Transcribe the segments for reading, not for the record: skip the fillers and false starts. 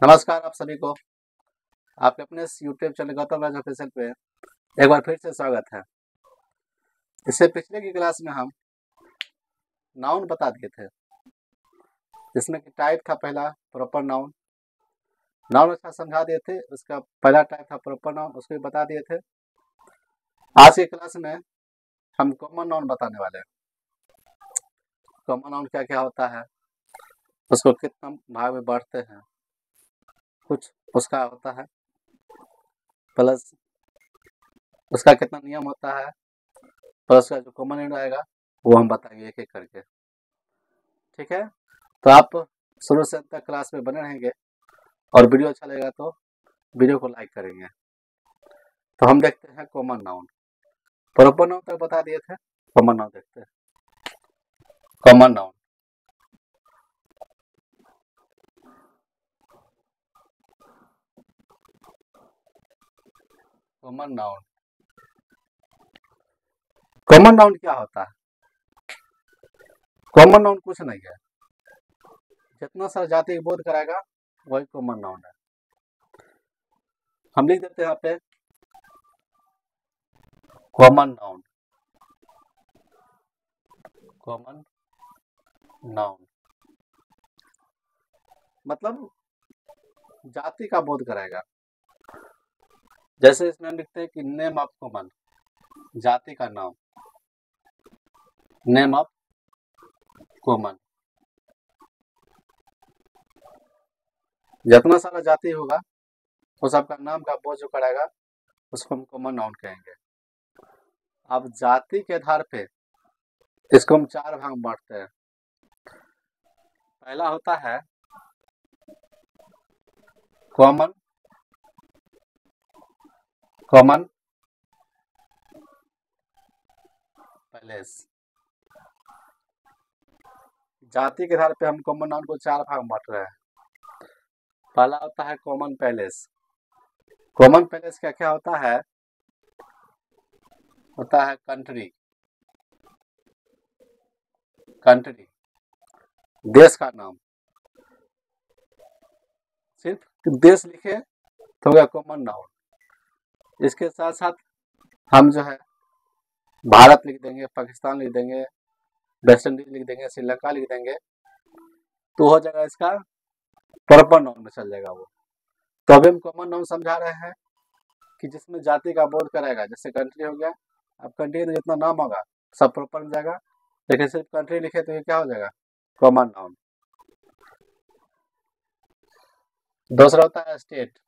नमस्कार आप सभी को। आपके अपने इस यूट्यूब चैनल गौतम राज ऑफिशियल पे एक बार फिर से स्वागत है। इससे पिछले की क्लास में हम नाउन बता दिए थे, जिसमें कि टाइप था पहला प्रॉपर नाउन। नाउन अच्छा समझा दिए थे। उसका पहला टाइप था प्रॉपर नाउन, उसको भी बता दिए थे। आज की क्लास में हम कॉमन नाउन बताने वाले हैं। कॉमन नाउन क्या क्या होता है, उसको कितना भाग में बांटते हैं, कुछ उसका होता है, प्लस उसका कितना नियम होता है, प्लस उसका जो कॉमन नाउन आएगा वो हम बताएंगे एक एक करके। ठीक है, तो आप शुरू से अंत तक क्लास में बने रहेंगे और वीडियो अच्छा लगेगा तो वीडियो को लाइक करेंगे। तो हम देखते हैं कॉमन नाउन। प्रॉपर नाउन तक बता दिए थे, कॉमन नाउन देखते हैं। Common noun, common noun, common noun क्या होता है? कॉमन नाउन कुछ नहीं है, जितना सारा जाति बोध कराएगा वही कॉमन नाउन है। हम लिख देते हैं यहाँ पे कॉमन नाउन। कॉमन नाउन मतलब जाति का बोध कराएगा। जैसे इसमें हम लिखते हैं कि नेम ऑफ कॉमन, जाति का नाम, नेम ऑफ कॉमन। जितना सारा जाति होगा वो सबका नाम का बोझ जो कराएगा उसको हम कॉमन नाउन कहेंगे। अब जाति के आधार पे इसको हम चार भाग में बांटते हैं। पहला होता है कॉमन, कॉमन प्लेस। जाति के आधार पे हम कॉमन नाउन को चार भाग में बांट रहे हैं। पहला होता है कॉमन पैलेस। कॉमन पैलेस क्या क्या होता है? होता है कंट्री, कंट्री देश का नाम। सिर्फ देश लिखे तो हो गया कॉमन नाउन। इसके साथ साथ हम जो है भारत लिख देंगे, पाकिस्तान लिख देंगे, वेस्ट इंडीज लिख देंगे, श्रीलंका लिख देंगे, तो हो जाएगा इसका प्रॉपर नाउन में चल जाएगा वो। तो अभी हम कॉमन नाउन समझा रहे हैं कि जिसमें जाति का बोध कराएगा। जैसे कंट्री हो गया, अब कंट्री में जितना नाम होगा सब प्रॉपर में जाएगा, लेकिन सिर्फ कंट्री लिखे तो ये क्या हो जाएगा? Common noun. दूसरा होता है स्टेट।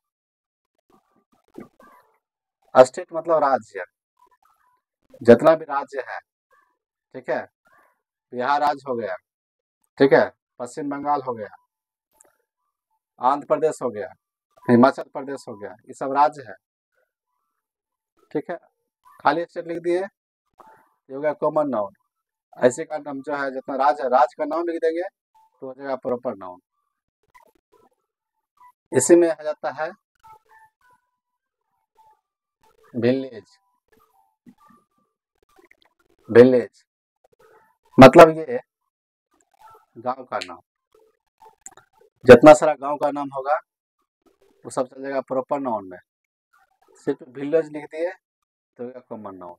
स्टेट मतलब राज्य, जितना भी राज्य है। ठीक है, बिहार राज्य हो गया, ठीक है, पश्चिम बंगाल हो गया, आंध्र प्रदेश हो गया, हिमाचल प्रदेश हो गया, ये सब राज्य है। ठीक है, खाली स्टेट लिख दिए, ये हो गया कॉमन नाउन। ऐसे का नाम जो है जितना राज्य है, राज्य का नाम लिख देंगे तो हो जाएगा प्रॉपर नाउन। इसी में आ जाता है विलेज। विलेज मतलब ये गांव का नाम। जितना सारा गांव का नाम होगा वो सब चल जाएगा प्रॉपर नाउन में। सिर्फ विलेज लिख दिए तो हो गया कॉमन नाउन।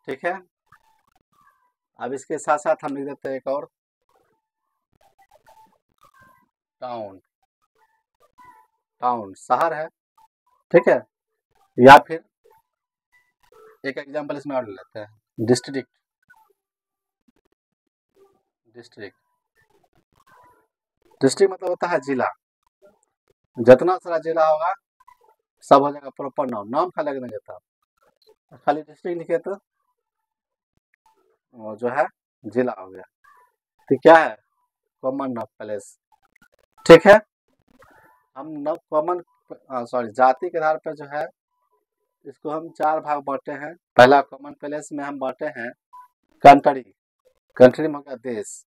ठीक है, अब इसके साथ साथ हम लिख देते हैं एक और टाउन। टाउन शहर है, ठीक है, या फिर एक एग्जांपल इसमें और ले लेते हैं, डिस्ट्रिक्ट। डिस्ट्रिक्ट, डिस्ट्रिक्ट मतलब होता है जिला। जितना सारा जिला होगा सब हो जाएगा प्रॉपर नाउन। नाम खाली लगने देता, खाली डिस्ट्रिक्ट लिखे तो वो जो है जिला हो गया। तो क्या है? Common noun place. ठीक है, हम न कॉमन सॉरी जाति के आधार पर जो है इसको हम चार भाग बांटे हैं। पहला कॉमन प्लेस में हम बांटे हैं कंट्री। कंट्री में हो गया देश,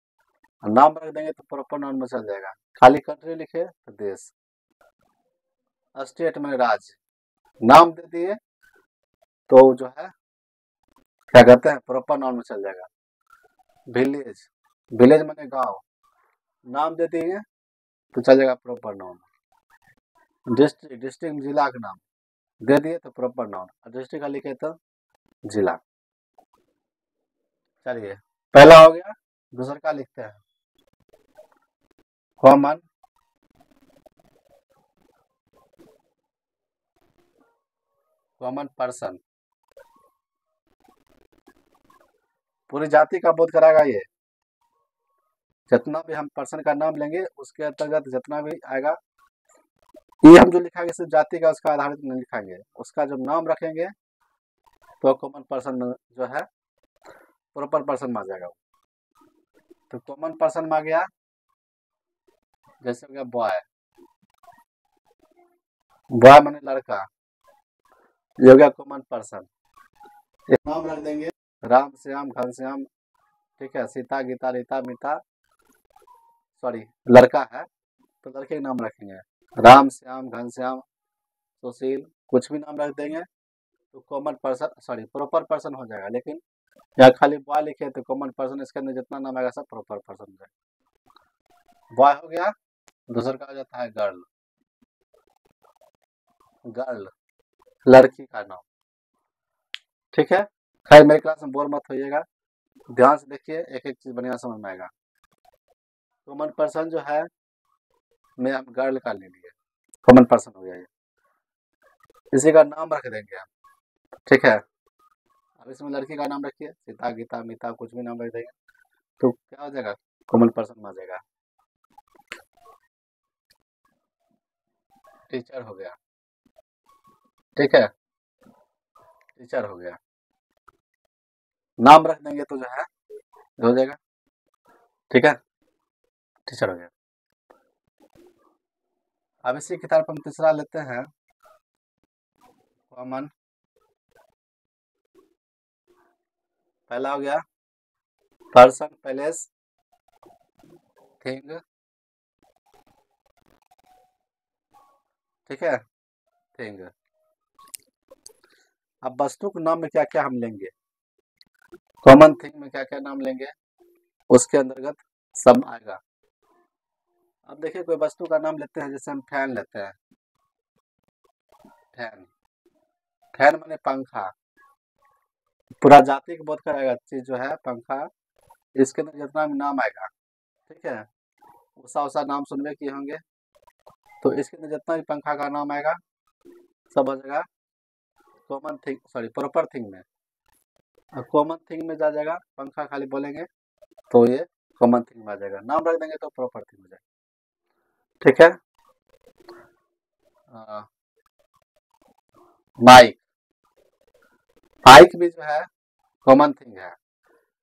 नाम रख देंगे तो प्रॉपर नाउन में चल जाएगा। खाली कंट्री लिखे तो देश। स्टेट में राज्य, नाम दे दिए तो जो है क्या कहते हैं प्रॉपर नाउन में चल जाएगा। विलेज, विलेज माने गांव, नाम दे दिए तो चल जाएगा प्रॉपर नाउन। डिस्ट्रिक्ट, डिस्ट्रिक्ट जिला का नाम दे दिए तो प्रॉपर नाउन, और डिस्ट्रिक्ट का लिखे तो जिला। चलिए पहला हो गया, दूसरा का लिखते हैं। कॉमन कॉमन पर्सन, पूरी जाति का बोध कराएगा ये। जितना भी हम पर्सन का नाम लेंगे उसके अंतर्गत जितना भी आएगा, ये हम जो लिखाएंगे सिर्फ जाति का उसका आधारित नहीं लिखाएंगे, उसका जब नाम रखेंगे तो कॉमन पर्सन में जो है प्रॉपर पर्सन में आ जाएगा। तो कॉमन पर्सन में आ गया, जैसे हो गया बॉय, बॉय माने लड़का, ये हो गया कॉमन पर्सन। नाम रख देंगे राम श्याम घनश्याम, ठीक है, सीता गीता रीता मीता, सॉरी लड़का है तो लड़के के नाम रखेंगे, राम श्याम घनश्याम सुशील, कुछ भी नाम रख देंगे तो common person, sorry proper person हो जाएगा। लेकिन यहाँ खाली बॉय लिखे तो कॉमन पर्सन, इसके अंदर जितना नाम आएगा सब प्रॉपर पर्सन हो जाएगा। बॉय हो गया, दूसरा का आ जाता है गर्ल, गर्ल लड़की का नाम, ठीक है। खैर मेरे क्लास में बोर मत होइएगा, ध्यान से देखिए, एक एक चीज बढ़िया समझ में आएगा। कॉमन पर्सन जो है मैं हम गर्ल का ले लिए, कॉमन पर्सन हो गया ये, इसी का नाम रख देंगे हम, ठीक है। अब इसमें लड़की का नाम रखिए, सीता गीता मीता, कुछ भी नाम रख देंगे तो क्या हो जाएगा, कॉमन पर्सन में आ जाएगा। टीचर हो गया, ठीक है, टीचर हो गया, नाम रख देंगे तो जो है हो जाएगा, ठीक है, टीचर हो गया। अब इसी की तरफ हम तीसरा लेते हैं, कॉमन, पहला हो गया पर्सन प्लेस थिंग, ठीक है, थिंग। अब वस्तु के नाम में क्या क्या हम लेंगे, कॉमन थिंग में क्या क्या नाम लेंगे उसके अंतर्गत सब आएगा। अब देखिए कोई वस्तु का नाम लेते हैं, जैसे हम फैन लेते हैं, फैन, फैन माने पंखा, पूरा जाति को बोध कराएगा चीज जो है पंखा, इसके अंदर जितना भी नाम आएगा, ठीक है, उषा उषा नाम सुनने किए होंगे, तो इसके अंदर जितना भी पंखा का नाम आएगा सब हो जाएगा common thing, sorry proper thing में। और कॉमन थिंग में जा जाएगा, पंखा खाली बोलेंगे तो ये कॉमन थिंग में आ जाएगा, नाम रख देंगे तो प्रॉपर थिंग हो जाएगा, ठीक है। माइक, माइक भी जो है कॉमन थिंग है,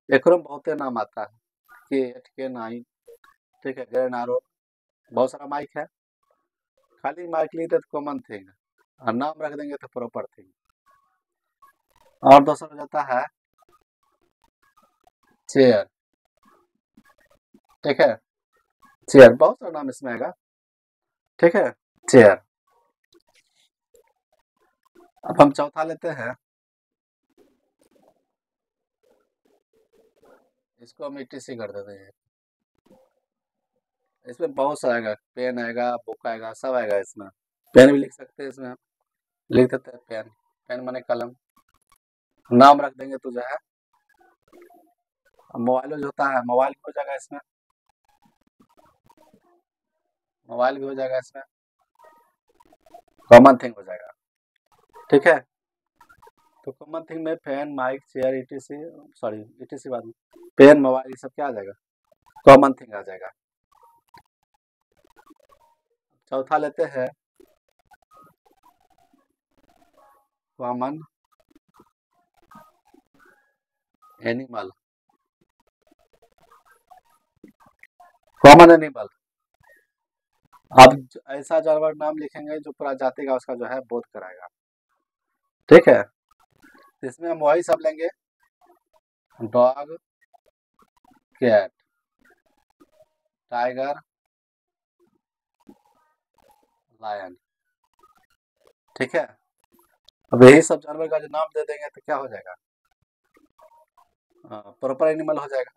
एक बहुत नाम आता है, के नाइन, ठीक है, ग्रेनारो, बहुत सारा माइक है, खाली माइक लिए तो कॉमन थिंग, और नाम रख देंगे तो प्रॉपर थिंग। और दूसरा हो जाता है चेयर, ठीक है, चेयर बहुत सारा नाम इसमें आएगा, ठीक है, चेयर। अब हम चौथा लेते हैं, इसको हम ETC कर देते हैं, इसमें बहुत सारा आएगा, पेन आएगा, बुक आएगा, सब आएगा इसमें, पेन भी लिख सकते हैं इसमें हम, लिख देते हैं पेन, पेन माने कलम, नाम रख देंगे तो जो है। मोबाइल जो होता है, मोबाइल भी हो जाएगा इसमें, मोबाइल भी हो जाएगा इसमें, कॉमन थिंग हो जाएगा, ठीक है। तो कॉमन थिंग में fan mic chair ETC, sorry ETC बाद में पेन मोबाइल, ये सब क्या आ जाएगा, कॉमन थिंग आ जाएगा। चौथा लेते हैं कॉमन एनिमल, कॉमन एनिमल, अब ऐसा जानवर नाम लिखेंगे जो पूरा जाति का उसका जो है बोध कराएगा, ठीक है। इसमें हम वही सब लेंगे, डॉग, कैट, टाइगर, लायन, ठीक है। अब यही सब जानवर का जो नाम दे देंगे तो क्या हो जाएगा, प्रॉपर एनिमल हो जाएगा,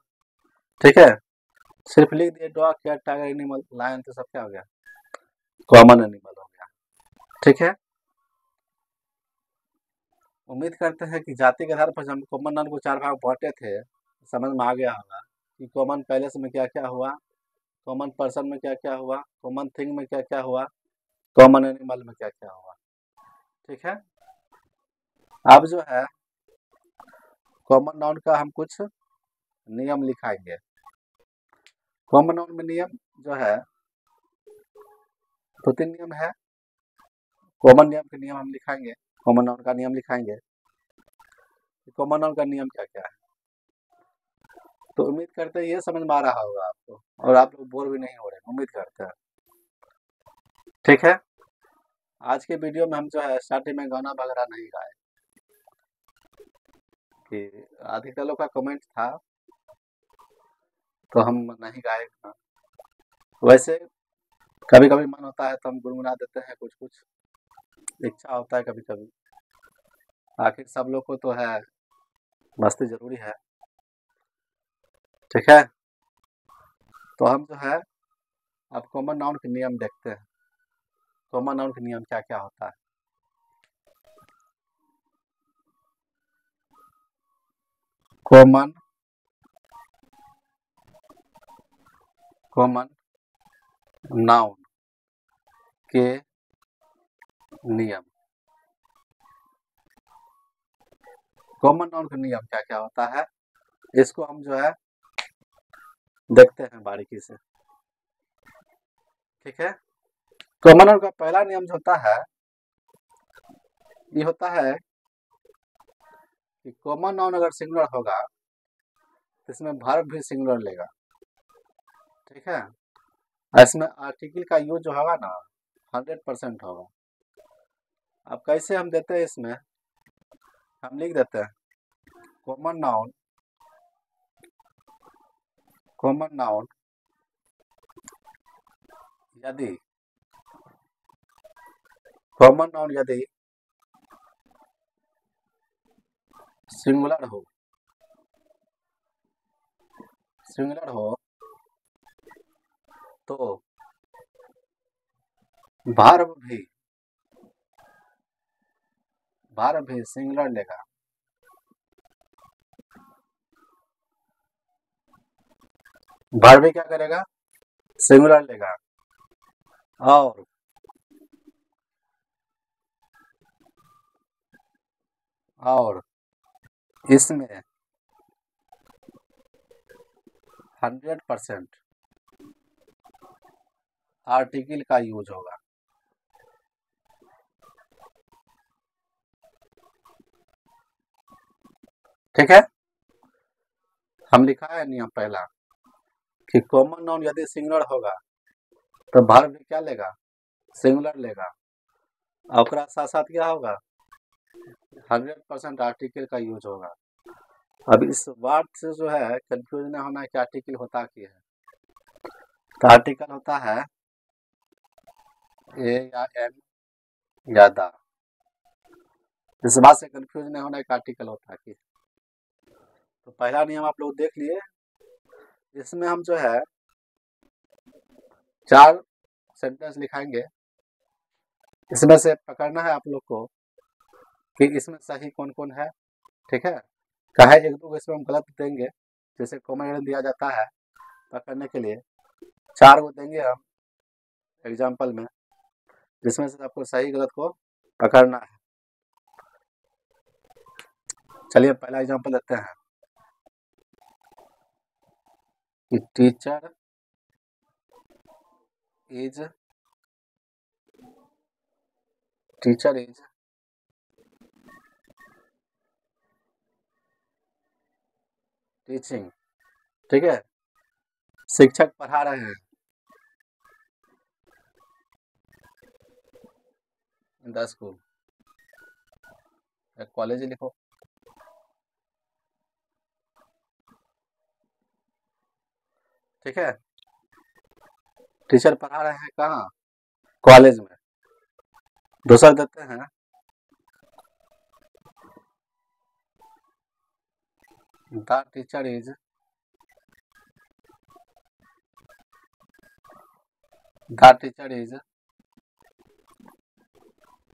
ठीक है। सिर्फ लिख दिए dog cat tiger animal lion, तो सब क्या हो गया, कॉमन एनिमल हो गया। ठीक है, उम्मीद करते हैं कि जाति के आधार पर हम कॉमन नाउन को 4 भाग बांटे थे, समझ में आ गया होगा कि कॉमन पैलेस में क्या क्या हुआ, कॉमन पर्सन में क्या क्या हुआ, कॉमन थिंग में क्या क्या हुआ, कॉमन एनिमल में क्या क्या हुआ। ठीक है, अब जो है कॉमन नाउन का हम कुछ नियम लिखाएंगे। कॉमन नाउन में नियम जो है 2-3 नियम है। कॉमन नियम के नियम हम लिखाएंगे, कॉमन नाउन का नियम लिखाएंगे, कॉमन नाउन का नियम क्या क्या है। तो उम्मीद करते हैं ये समझ में आ रहा होगा आपको, और आप लोग बोर भी नहीं हो रहे, उम्मीद करते हैं। ठीक है, आज के वीडियो में हम जो है स्टार्टिंग में गाना वगैरह नहीं गाए, कि अधिकतर लोग का कमेंट था तो हम नहीं गाए। वैसे कभी कभी मन होता है तो हम गुनगुना देते हैं, कुछ कुछ इच्छा होता है कभी कभी, आखिर सब लोग को तो है मस्ती जरूरी है। ठीक है, तो हम जो है अब कॉमन नाउन के नियम देखते हैं। कॉमन नाउन के नियम क्या क्या होता है। कॉमन कॉमन नाउन के नियम, कॉमन नाउन के नियम क्या क्या होता है, इसको हम जो है देखते हैं बारीकी से। ठीक है, कॉमन नाउन का पहला नियम जो होता है ये होता है कि कॉमन नाउन अगर सिंगुलर होगा तो इसमें वर्ब भी सिंगुलर लेगा। ठीक है, इसमें आर्टिकल का यूज जो होगा ना 100% होगा। अब कैसे हम देते हैं, इसमें हम लिख देते हैं कॉमन नाउन, कॉमन नाउन यदि, कॉमन नाउन यदि सिंगुलर हो, सिंगुलर हो तो वर्ब भी, वर्ब भी सिंगुलर लेगा। वर्ब भी क्या करेगा, सिंगुलर लेगा। और इसमें 100% आर्टिकल का यूज होगा। ठीक है, हम लिखा है नियम पहला कि कॉमन नाउन यदि सिंगुलर होगा तो वर्ब भी क्या लेगा, सिंगुलर लेगा। और ओकरा साथ साथ क्या होगा, 100% आर्टिकल का यूज होगा। अब इस बात से जो है कंफ्यूज नहीं होना कि आर्टिकल होता क्या है। तो आर्टिकल होता है ए या एन या द। इस बात से कंफ्यूज नहीं होना कि आर्टिकल होता है कि। तो पहला नियम आप लोग देख लिए, इसमें हम जो है 4 सेंटेंस लिखाएंगे। इसमें से पकड़ना है आप लोग को कि इसमें सही कौन कौन है। ठीक है, कहे एक दो इसमें हम गलत देंगे, जैसे कॉमन दिया जाता है पकड़ने के लिए, 4 को देंगे हम एग्जाम्पल में, जिसमें से आपको सही गलत को पकड़ना है। चलिए पहला एग्जाम्पल देते हैं कि teacher is, teacher is teaching. ठीक है, शिक्षक पढ़ा रहे हैं इन द स्कूल, कॉलेज लिखो। ठीक है, टीचर पढ़ा रहे हैं कहाँ, कॉलेज में। दूसरा देते हैं the teacher is the teacher is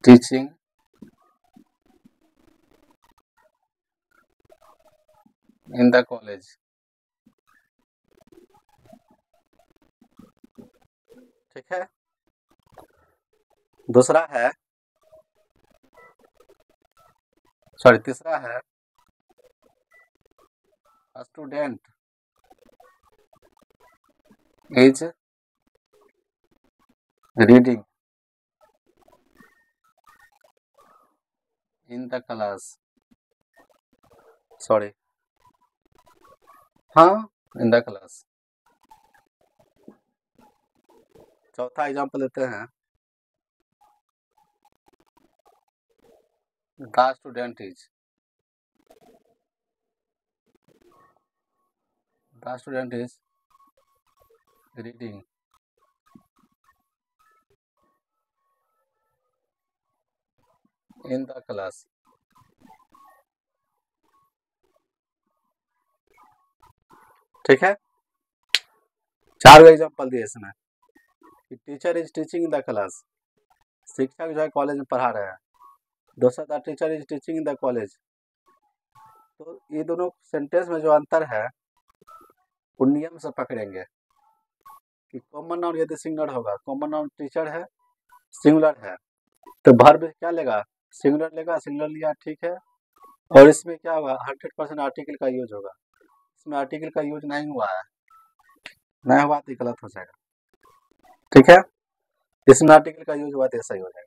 teaching in the college. ठीक है। दूसरा है, सॉरी तीसरा है, student is reading in the class. Sorry, हाँ, इन द क्लास। चौथा एग्जाम्पल लेते हैं, the student is reading in the class. ठीक है। 4 एग्जाम्पल दिए इसमें कि teacher is teaching in the class, शिक्षक जो है कॉलेज में पढ़ा रहे हैं। दूसरा था teacher is teaching in the college. तो ये दोनों सेंटेंस में जो अंतर है वो नियम से पकड़ेंगे कि कॉमन नाउन यदि सिंगुलर होगा, कॉमन नाउन टीचर है, सिंगुलर है, तो वर्ब क्या लेगा, सिंगुलर लेगा, सिंगुलर लिया, ठीक है। और इसमें क्या होगा, 100% आर्टिकल का यूज होगा। इसमें आर्टिकल का यूज नहीं हुआ है, नहीं हुआ तो गलत हो जाएगा। ठीक है। इसमें आर्टिकल का यूज हुआ तो सही हो जाएगा।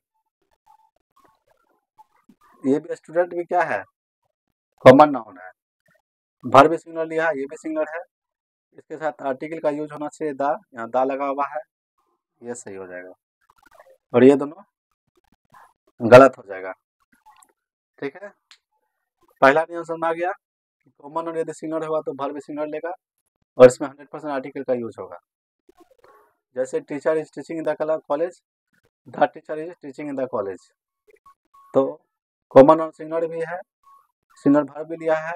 ये भी स्टूडेंट भी क्या है, कॉमन नाउन है, वर्ब भी सिंगुलर लिया है, ये भी सिंगुलर है, इसके साथ आर्टिकल का यूज होना चाहिए दा, यहाँ दा लगा हुआ है, ये सही हो जाएगा। और ये दोनों गलत हो जाएगा। ठीक है। पहला नियम समझ आ गया कि कॉमन नाउन यदि सिंगुलर होगा तो वर्ब भी सिंगुलर लेगा और इसमें 100% आर्टिकल का यूज होगा। जैसे teacher is teaching in the college, the teacher is teaching in the college. तो कॉमन नाउन सिंगुलर भी है, सिंगुलर वर्ब भी लिया है,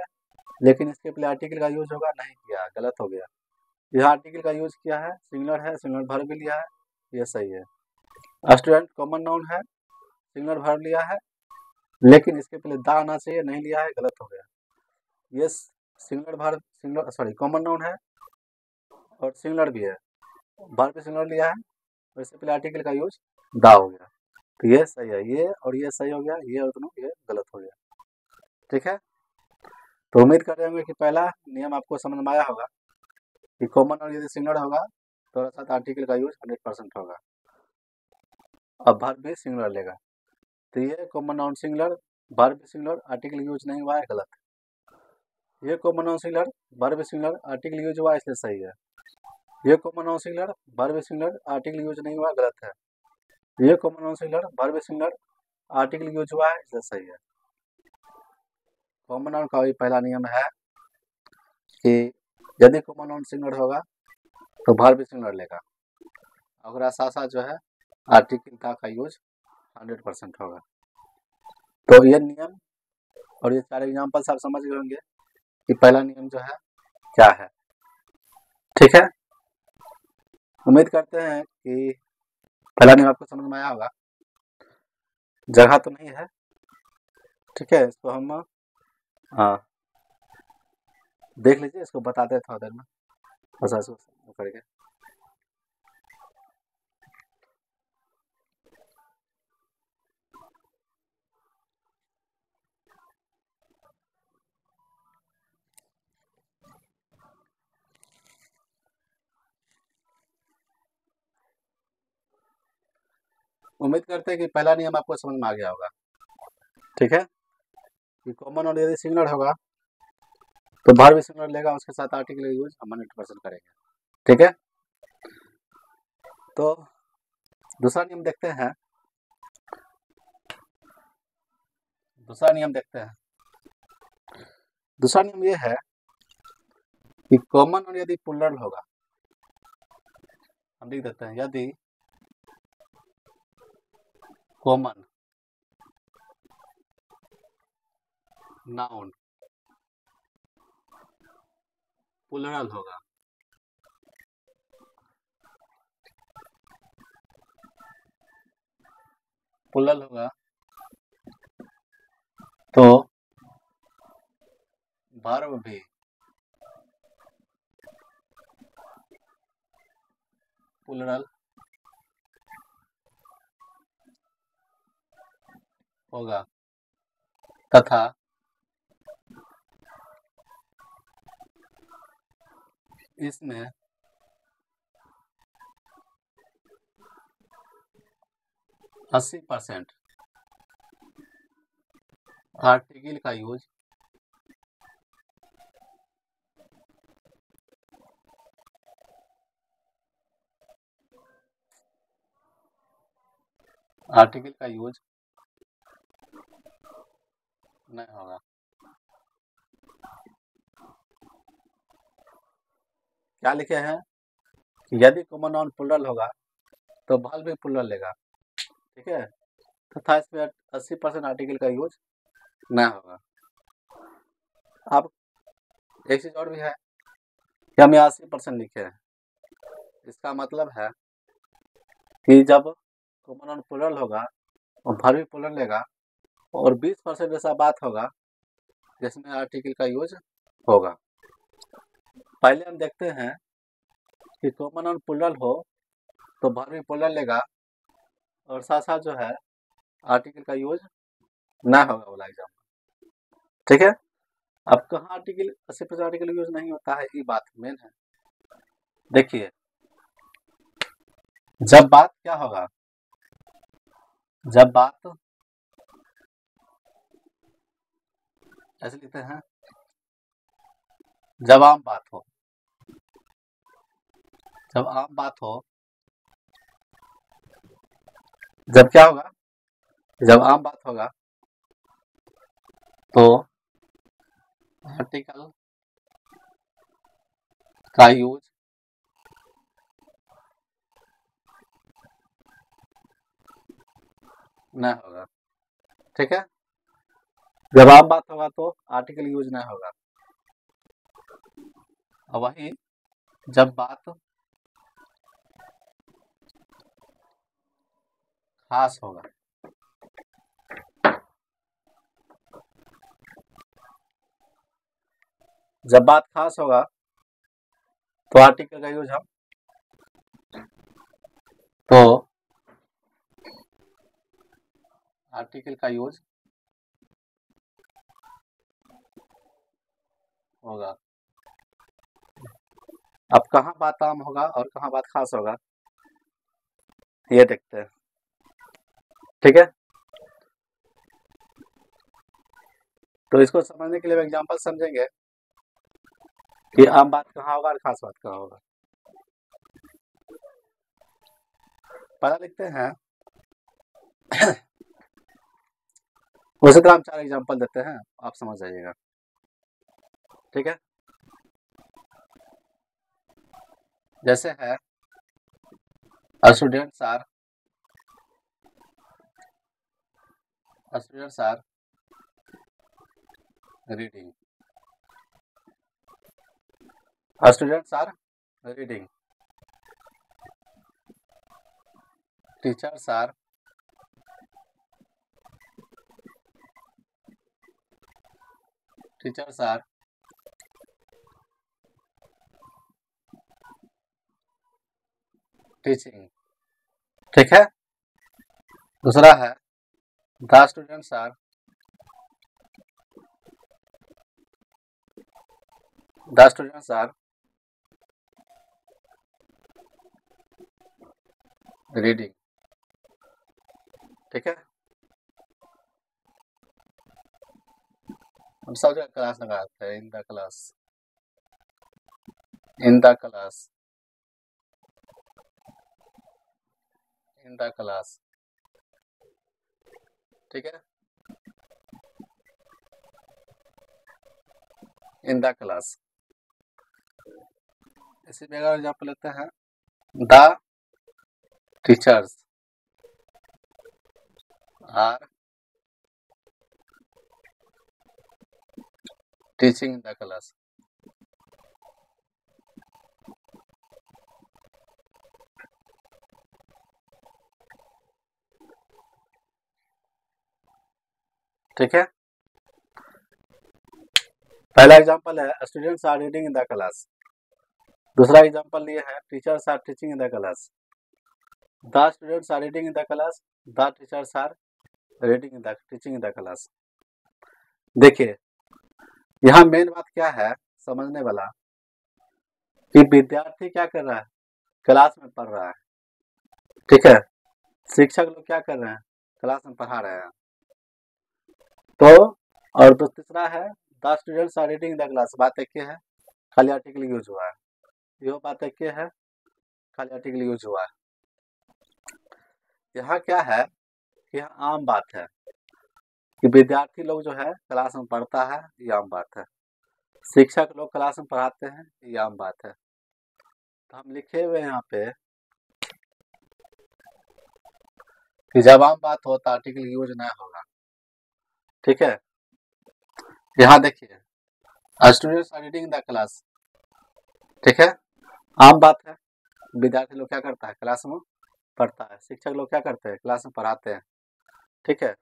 लेकिन इसके पहले आर्टिकल का यूज होगा, नहीं किया, गलत हो गया। यहाँ आर्टिकल का यूज किया है, सिंगुलर है, सिंगुलर वर्ब भी लिया है, ये सही है। स्टूडेंट कॉमन नाउन है, सिंगुलर वर्ब लिया है, लेकिन इसके पहले दा आना चाहिए, नहीं लिया है, गलत हो गया। ये singular verb, singular sorry common noun है और सिंगुलर भी है, वर्ब भी सिंगुलर लिया है और इससे पहले आर्टिकल का यूज दा हो गया, तो ये सही है। ये और ये सही हो गया, ये और दोनों ये गलत हो गया। ठीक है। तो उम्मीद कर रहे होंगे कि पहला नियम आपको समझ में आया होगा कि कॉमन नाउन यदि सिंगुलर होगा तो उसके साथ आर्टिकल का यूज 100% होगा और वर्ब भी सिंगुलर लेगा। तो ये कॉमन नाउन सिंगुलर, वर्ब भी सिंगुलर, आर्टिकल यूज नहीं हुआ है, गलत। ये common noun singular, verb singular, article use हुआ इसलिए सही है। ये common noun singular, verb singular, article use नहीं हुआ, गलत है। ये common noun singular, verb singular, article use हुआ है इसलिए सही है। कॉमन नाउन का भी पहला नियम है कि यदि कॉमन नाउन सिंगुलर होगा तो वर्ब सिंगुलर लेगा, अगर साथ साथ जो है आर्टिकल का यूज 100% होगा। तो ये नियम और ये 4 एग्जाम्पल्स आप समझ गए होंगे कि पहला नियम जो है क्या है। ठीक है। उम्मीद करते हैं कि पहला नियम आपको समझ में आया होगा। जगह तो नहीं है, ठीक है, इसको हम देख लीजिए, इसको बताते हैं थोड़ा देर में, थोड़ा सा करके। उम्मीद करते हैं कि पहला नियम आपको समझ में आ गया होगा। ठीक है, कि कॉमन और यदि सिंगुलर होगा तो वर्ब भी सिंगुलर लेगा, उसके साथ आर्टिकल यूज हम 100% करेंगे। ठीक है। तो दूसरा नियम देखते हैं, दूसरा नियम देखते हैं। दूसरा नियम ये है कि कॉमन और यदि प्लूरल होगा, हम लिख देते हैं, यदि कॉमन नाउन प्लूरल होगा प्लूरल होगा तो वर्ब भी प्लूरल होगा तथा इसमें अस्सी % आर्टिकल का यूज नहीं होगा। क्या लिखे हैं कि यदि कॉमन नाउन प्लूरल होगा तो वर्ब भी प्लूरल लेगा, ठीक है, तथा इसमें 80% आर्टिकल का यूज नहीं होगा। अब एक चीज और भी है कि हम यहाँ 80% लिखे हैं, इसका मतलब है कि जब कॉमन नाउन प्लूरल होगा और वर्ब भी प्लूरल लेगा और 20% ऐसा बात होगा जिसमें आर्टिकल का यूज होगा। पहले हम देखते हैं कि कॉमन नाउन प्लूरल हो तो वर्ब भी प्लूरल लेगा और साथ साथ जो है आर्टिकल का यूज ना होगा वाला एग्जाम, ठीक है। अब कहाँ आर्टिकल 80% आर्टिकल यूज नहीं होता है, ये बात मेन है। देखिए जब बात क्या होगा, जब बात ऐसे लिखते हैं, जब आम बात हो, जब आम बात हो, जब क्या होगा, जब आम बात होगा तो आर्टिकल का यूज नहीं होगा, ठीक है। जब आम बात होगा तो आर्टिकल यूज नहीं होगा। और वही जब बात खास होगा, जब बात खास होगा तो आर्टिकल का यूज हम तो आर्टिकल का यूज होगा। अब कहाँ बात आम होगा और कहाँ बात खास होगा ये देखते हैं, ठीक है। तो इसको समझने के लिए एग्जांपल समझेंगे कि आम बात कहाँ होगा और खास बात कहाँ होगा। पहला लिखते हैं उसी तरह हम 4 एग्जांपल देते हैं, आप समझ जाइएगा, ठीक है। जैसे है students are reading, students are reading, teachers are teaching, ठीक है। दूसरा है द स्टूडेंट्स आर रीडिंग, ठीक है। हम सब जगह क्लास लगाते हैं, इन the class, in the class, in the class, ठीक है, इन द क्लास। इसी में अगर एग्जाम्पल लेते हैं the teachers are teaching in the class, ठीक है। पहला एग्जांपल है students are reading in the class. दूसरा एग्जांपल ये है teachers are teaching in the class. The students are reading in the class, the teachers are reading in the teaching in the class. देखिए यहाँ main बात क्या है समझने वाला कि विद्यार्थी क्या कर रहा है, क्लास में पढ़ रहा है, ठीक है। शिक्षक लोग क्या कर रहे हैं, क्लास में पढ़ा रहे हैं। तो और तो तीसरा है the students are reading the class, बात एक ही है, खाली आर्टिकल यूज हुआ है। यह बात एक ही है, खाली आर्टिकल यूज हुआ है। यहाँ क्या है कि यहाँ आम बात है कि विद्यार्थी लोग जो है क्लास में पढ़ता है, ये आम बात है। शिक्षक लोग क्लास में पढ़ाते हैं, ये आम बात है। तो हम लिखे हुए यहाँ पे कि जब आम बात हो तो आर्टिकल यूज ना होगा, ठीक है। यहाँ देखिए students are reading the class, ठीक है, आम बात है। विद्यार्थी लोग क्या करता है, क्लास में पढ़ता है। शिक्षक लोग क्या करते हैं, क्लास में पढ़ाते हैं, ठीक है।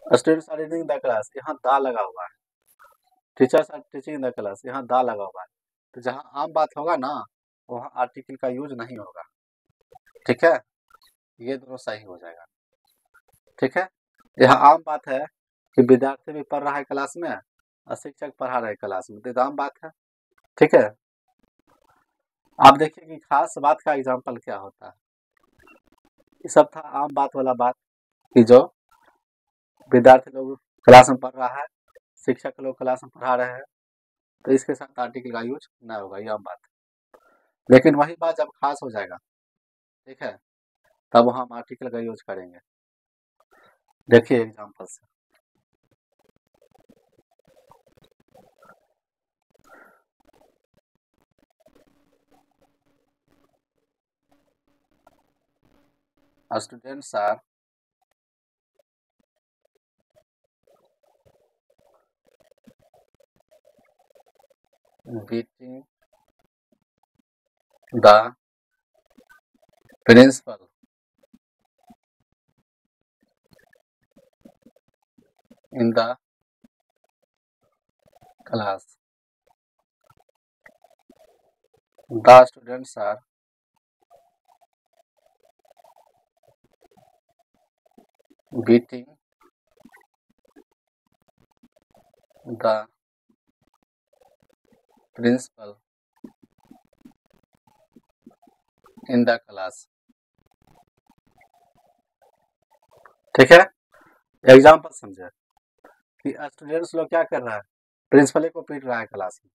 Students are reading the class, यहाँ दा लगा हुआ है। Teachers are teaching the class, यहाँ दा लगा हुआ है। तो जहाँ आम बात होगा ना वहाँ आर्टिकल का यूज नहीं होगा, ठीक है। ये दोनों सही हो जाएगा, ठीक है। यहाँ आम बात है कि विद्यार्थी भी पढ़ रहा है क्लास में और शिक्षक पढ़ा रहे क्लास में, तो आम बात है, ठीक है। आप देखिए कि खास बात का एग्जाम्पल क्या होता है। ये सब था आम बात वाला बात कि जो विद्यार्थी लोग क्लास में पढ़ रहा है, शिक्षक लोग क्लास में पढ़ा रहे हैं, तो इसके साथ आर्टिकल का यूज ना होगा, ये आम बात है। लेकिन वही बात जब खास हो जाएगा, ठीक है, तब हम आर्टिकल का यूज करेंगे। देखिए एग्जाम्पल से, students are beating the principal in the class. The students are beating the principal in the class, ठीक है। एग्जाम्पल समझे कि स्टूडेंट्स लोग क्या कर रहा है, प्रिंसिपल को पीट रहा है क्लास में।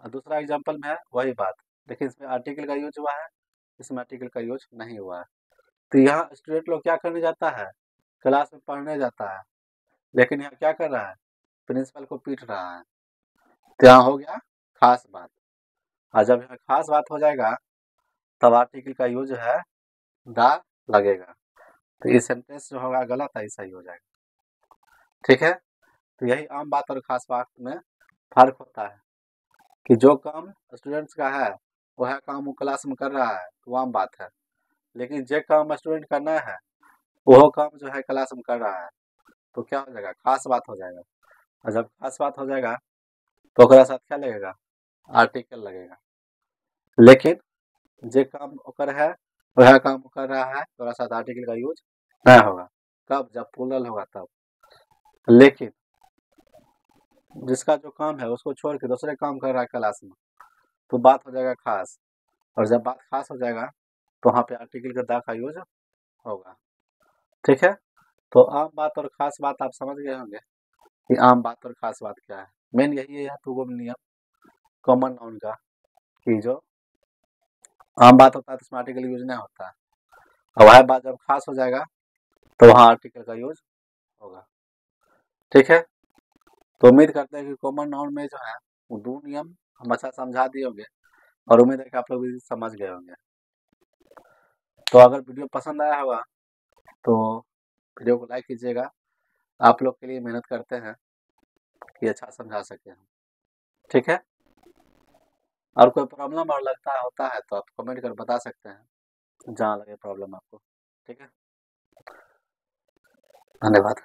और दूसरा एग्जाम्पल में है वही बात, लेकिन इसमें आर्टिकल का यूज हुआ है, इसमें आर्टिकल का यूज नहीं हुआ है। तो यहाँ स्टूडेंट लोग क्या करने जाता है, क्लास में पढ़ने जाता है, लेकिन यहाँ क्या कर रहा है, प्रिंसिपल को पीट रहा है। तो यहाँ हो गया खास बात। और जब यहाँ खास बात हो जाएगा तब आर्टिकल का यूज है दा लगेगा। तो ये सेंटेंस जो होगा गलत है, सही हो जाएगा, ठीक है। तो यही आम बात और खास बात में फर्क होता है कि जो काम स्टूडेंट्स का है वह काम वो क्लास में कर रहा है तो वो आम बात है, लेकिन जो काम स्टूडेंट करना है वो काम जो है क्लास में कर रहा है तो क्या हो जाएगा, खास बात हो जाएगा। और जब खास बात हो जाएगा तो उसके साथ क्या लगेगा, आर्टिकल लगेगा। लेकिन जो काम ओकर है वह काम कर रहा है तो साथ आर्टिकल का यूज नहीं होगा, कब, जब प्लूरल होगा तब। लेकिन जिसका जो काम है उसको छोड़ के दूसरे काम कर रहा है क्लास में तो बात हो जाएगा खास। और जब बात खास हो जाएगा तो वहाँ पे आर्टिकल का दा का यूज होगा, ठीक है। तो आम बात और खास बात आप समझ गए होंगे कि आम बात और खास बात क्या है। मेन यही है टू नियम कॉमन नाउन का कि जो आम बात होता है तो उसमें आर्टिकल यूज नहीं होता है, और वह बात जब खास हो जाएगा तो वहाँ आर्टिकल का यूज होगा, ठीक है। तो उम्मीद करते हैं कि कॉमन नाउन में जो है वो दो नियम हम अच्छा समझा दिए होंगे और उम्मीद है कि आप लोग भी समझ गए होंगे। तो अगर वीडियो पसंद आया होगा तो वीडियो को लाइक कीजिएगा, आप लोग के लिए मेहनत करते हैं कि अच्छा समझा सके हम, ठीक है। और कोई प्रॉब्लम और लगता होता है तो आप कमेंट कर बता सकते हैं जहाँ लगे प्रॉब्लम आपको, ठीक है। धन्यवाद।